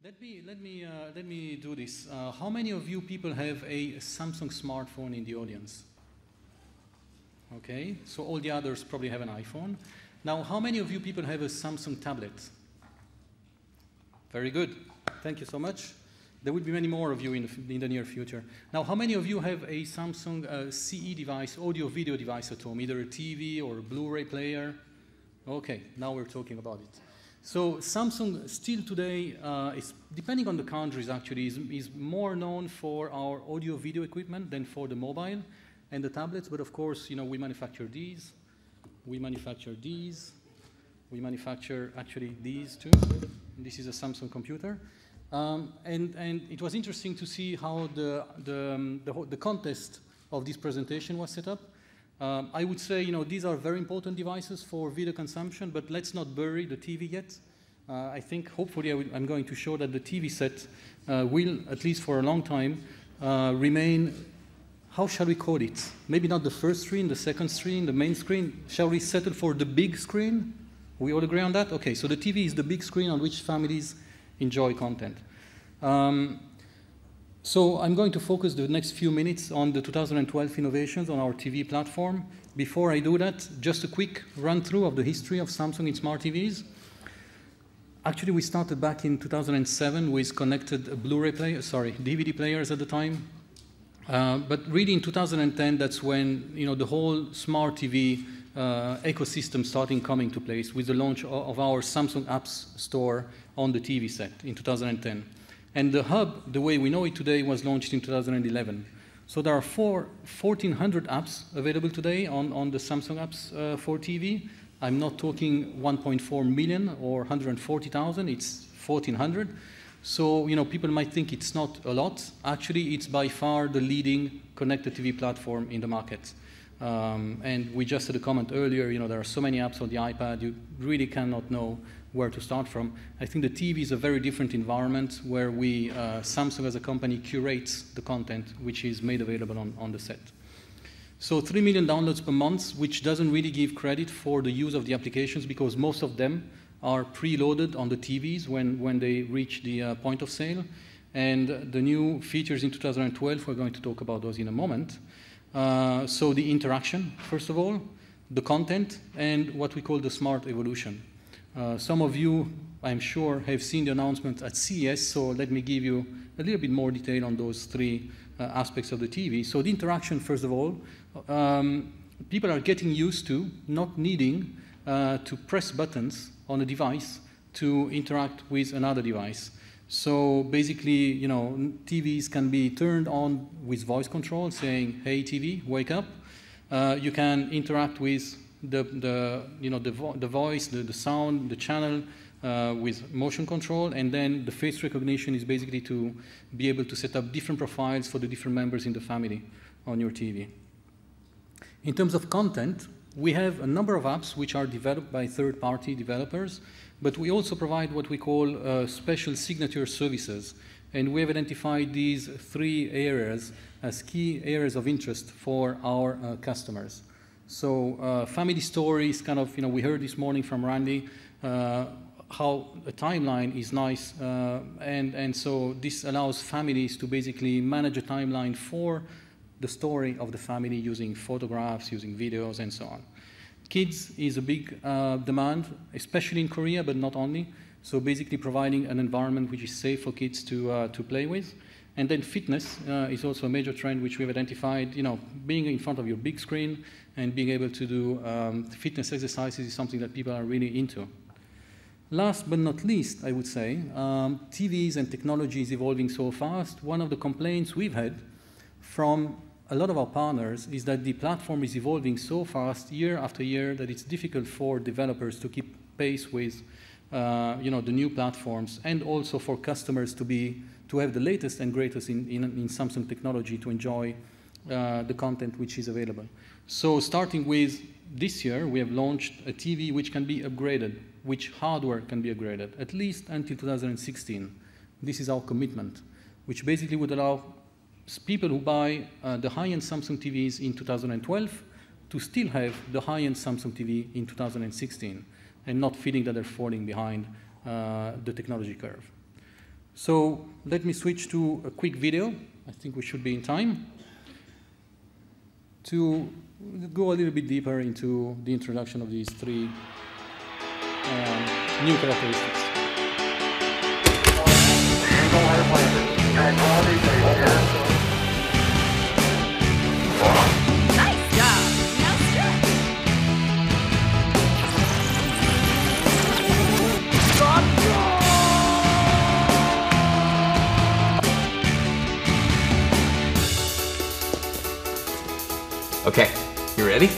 Let me do this. How many of you people have a Samsung smartphone in the audience? Okay, so all the others probably have an iPhone. Now, how many of you people have a Samsung tablet? Very good. Thank you so much. There will be many more of you in the near future. Now, how many of you have a Samsung CE device, audio-video device at home, either a TV or a Blu-ray player? Okay, now we're talking about it. So Samsung still today, is, depending on the countries actually, is more known for our audio-video equipment than for the mobile and the tablets. But of course, you know, we manufacture these. We manufacture these. We manufacture actually these too. This is a Samsung computer. And it was interesting to see how the contest of this presentation was set up. I would say, you know, these are very important devices for video consumption, but let's not bury the TV yet. I think, hopefully, I'm going to show that the TV set will, at least for a long time, remain, how shall we call it? Maybe not the first screen, the second screen, the main screen. Shall we settle for the big screen? We all agree on that? Okay, so the TV is the big screen on which families enjoy content. So I'm going to focus the next few minutes on the 2012 innovations on our TV platform. Before I do that, just a quick run-through of the history of Samsung in smart TVs. Actually, we started back in 2007 with connected Blu-ray players, DVD players at the time. But really in 2010, that's when, you know, the whole smart TV ecosystem started coming to place with the launch of our Samsung Apps Store on the TV set in 2010. And the hub, the way we know it today, was launched in 2011. So there are 1,400 apps available today on the Samsung Apps for TV. I'm not talking 1.4 million or 140,000, it's 1,400. So, you know, people might think it's not a lot. Actually, it's by far the leading connected TV platform in the market. And we just had a comment earlier, you know, there are so many apps on the iPad, you really cannot know where to start from. I think the TV is a very different environment where we, Samsung as a company, curates the content which is made available on the set. So 3 million downloads per month, which doesn't really give credit for the use of the applications because most of them are preloaded on the TVs when they reach the point of sale. And the new features in 2012, we're going to talk about those in a moment. So the interaction, first of all, the content, and what we call the smart evolution. Some of you, I'm sure, have seen the announcement at CES, so let me give you a little bit more detail on those three aspects of the TV. So the interaction, first of all, people are getting used to not needing to press buttons on a device to interact with another device. So basically, you know, TVs can be turned on with voice control, saying, "Hey TV, wake up." You can interact with the voice, the sound, the channel with motion control, and then the face recognition is basically to be able to set up different profiles for the different members in the family on your TV. In terms of content, we have a number of apps which are developed by third-party developers, but we also provide what we call special signature services. And we have identified these three areas as key areas of interest for our customers. So family stories, kind of, you know, we heard this morning from Randy how a timeline is nice. And so this allows families to basically manage a timeline for the story of the family using photographs, using videos, and so on. Kids is a big demand, especially in Korea, but not only. So basically providing an environment which is safe for kids to play with. And then fitness is also a major trend which we've identified. You know, being in front of your big screen and being able to do fitness exercises is something that people are really into. Last but not least, I would say, TVs and technology is evolving so fast. One of the complaints we've had from a lot of our partners is that the platform is evolving so fast year after year that it's difficult for developers to keep pace with you know, the new platforms, and also for customers to have the latest and greatest in Samsung technology to enjoy the content which is available. So starting with this year, we have launched a TV which can be upgraded, which hardware can be upgraded, at least until 2016. This is our commitment, which basically would allow people who buy the high-end Samsung TVs in 2012 to still have the high-end Samsung TV in 2016 and not feeling that they're falling behind the technology curve. So let me switch to a quick video. I think we should be in time to go a little bit deeper into the introduction of these three new characteristics. Nice job! Now stretch! Okay, you ready?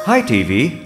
Hi, TV.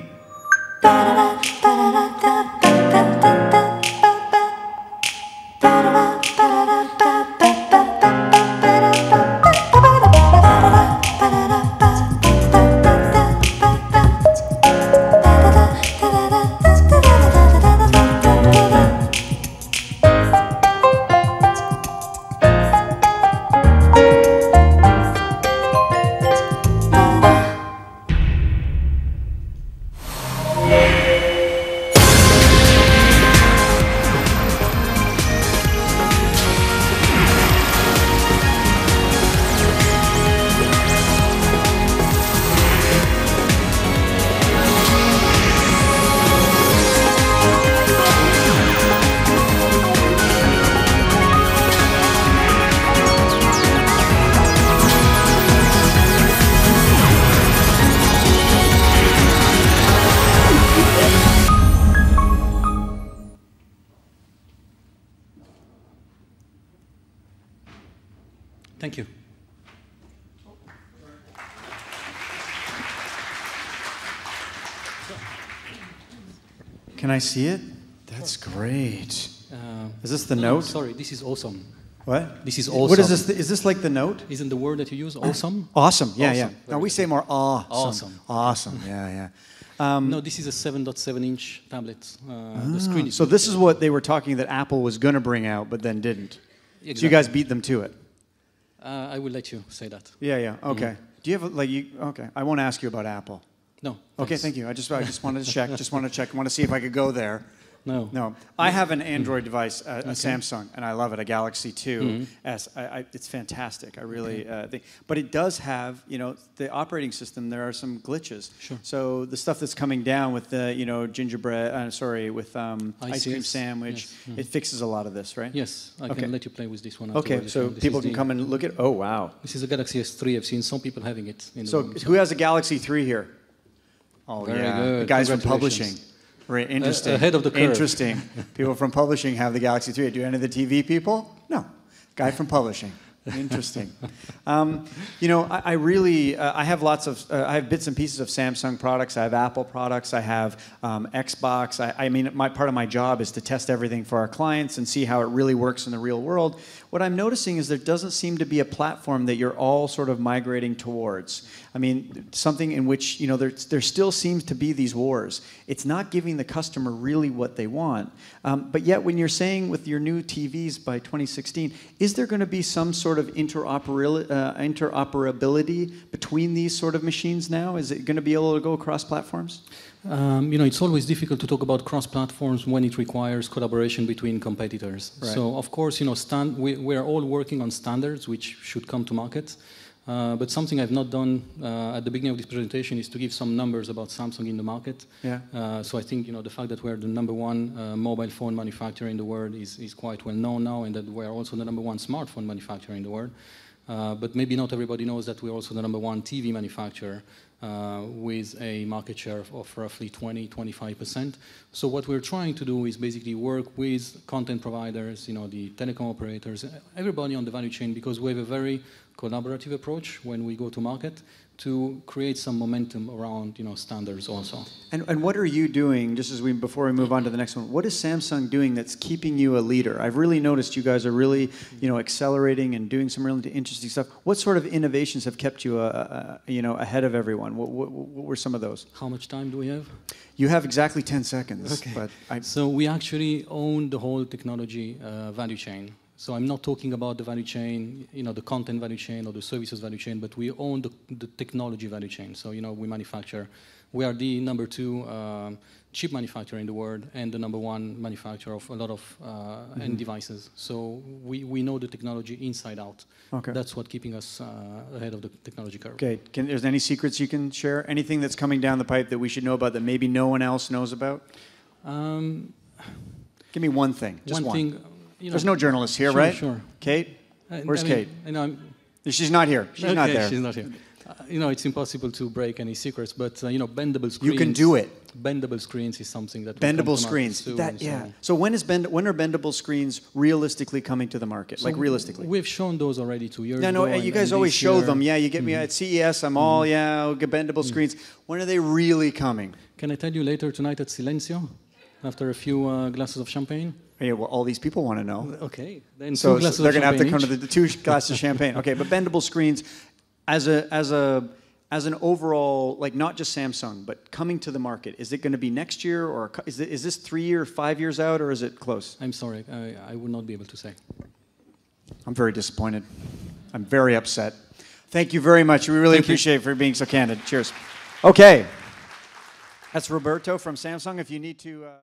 Thank you. Can I see it? That's great. Is this the note? Sorry, this is awesome. What? This is awesome. What is this? Is this like the note? Isn't the word that you use awesome? Awesome. Yeah, Awesome. yeah. Very No, we good. say more awesome. Awesome. Awesome. Yeah, yeah. No, this is a 7.7-inch tablet. The screen is So this is what they were talking that Apple was going to bring out, but then didn't. So you Exactly. guys beat them to it. I will let you say that. Yeah, yeah. Okay. Do you have like you? Okay. I won't ask you about Apple. No. Okay, thanks. thank you. I just wanted to check. Just wanted to check. I want to see if I could go there. No. No, I have an Android device, a Samsung, and I love it, a Galaxy 2 S. It's fantastic. I really think, but it does have, you know, the operating system. There are some glitches. Sure. So the stuff that's coming down with the, you know, gingerbread. With ice cream ICS, sandwich, yes. it fixes a lot of this, right? Yes, I Okay. can let you play with this one. Okay, afterwards. so This people is can the- come and look at. Oh wow! This is a Galaxy S3. I've seen some people having it in the So room. who has a Galaxy 3 here? Oh Very yeah, good. the guys from Congratulations. publishing. Right, interesting. Ahead of the curve. Interesting. People from publishing have the Galaxy 3. Do any of the TV people? No. Guy from publishing. Interesting. You know, I really, I have lots of, I have bits and pieces of Samsung products. I have Apple products. I have Xbox. I mean, part of my job is to test everything for our clients and see how it really works in the real world. What I'm noticing is there doesn't seem to be a platform that you're all sort of migrating towards. I mean, something in which, you know, there still seems to be these wars. It's not giving the customer really what they want. But yet when you're saying with your new TVs by 2016, is there going to be some sort of interoperability between these sort of machines now? Is it going to be able to go across platforms? You know, it's always difficult to talk about cross-platforms when it requires collaboration between competitors. Right. So, of course, you know, we're all working on standards which should come to market. But something I've not done at the beginning of this presentation is to give some numbers about Samsung in the market. Yeah. So I think, you know, the fact that we're the #1 mobile phone manufacturer in the world is quite well known now, and that we're also the #1 smartphone manufacturer in the world. But maybe not everybody knows that we're also the #1 TV manufacturer with a market share of roughly 20–25%. So what we're trying to do is basically work with content providers, you know, the telecom operators, everybody on the value chain, because we have a very collaborative approach when we go to market to create some momentum around, you know, standards also. And what are you doing, just as before we move on to the next one, what is Samsung doing that's keeping you a leader? I've really noticed you guys are really, you know, accelerating and doing some really interesting stuff. What sort of innovations have kept you, you know, ahead of everyone? What were some of those? How much time do we have? You have exactly 10 seconds. Okay. But So we actually own the whole technology value chain. So I'm not talking about the value chain, you know, the content value chain or the services value chain, but we own the technology value chain. So, you know, we manufacture, we are the #2 chip manufacturer in the world and the #1 manufacturer of a lot of end devices. So we know the technology inside out. Okay. That's what's keeping us ahead of the technology curve. Okay. There's any secrets you can share? Anything that's coming down the pipe that we should know about that maybe no one else knows about? Give me one thing. Just one. Thing. There's no journalists here, sure, right? Sure. Kate? Where's Kate? She's not here. She's not there. She's not here. It's impossible to break any secrets, but bendable screens. You can do it. Bendable screens is something that bendable screens. So when are bendable screens realistically coming to the market? Like realistically? We've shown those already 2 years ago. No, you guys always show them. Yeah, you get me at CES. I'm all bendable screens. When are they really coming? Can I tell you later tonight at Silencio, after a few glasses of champagne? Yeah, well, all these people want to know. Okay, then so they're going to have to come to the 2 glasses of champagne. Okay, but bendable screens, as an overall, like not just Samsung, but coming to the market, is it going to be next year, or is this 3 years, 5 years out, or is it close? I'm sorry, I would not be able to say. I'm very disappointed. I'm very upset. Thank you very much. We really appreciate it for being so candid. Cheers. Okay. That's Roberto from Samsung. If you need to...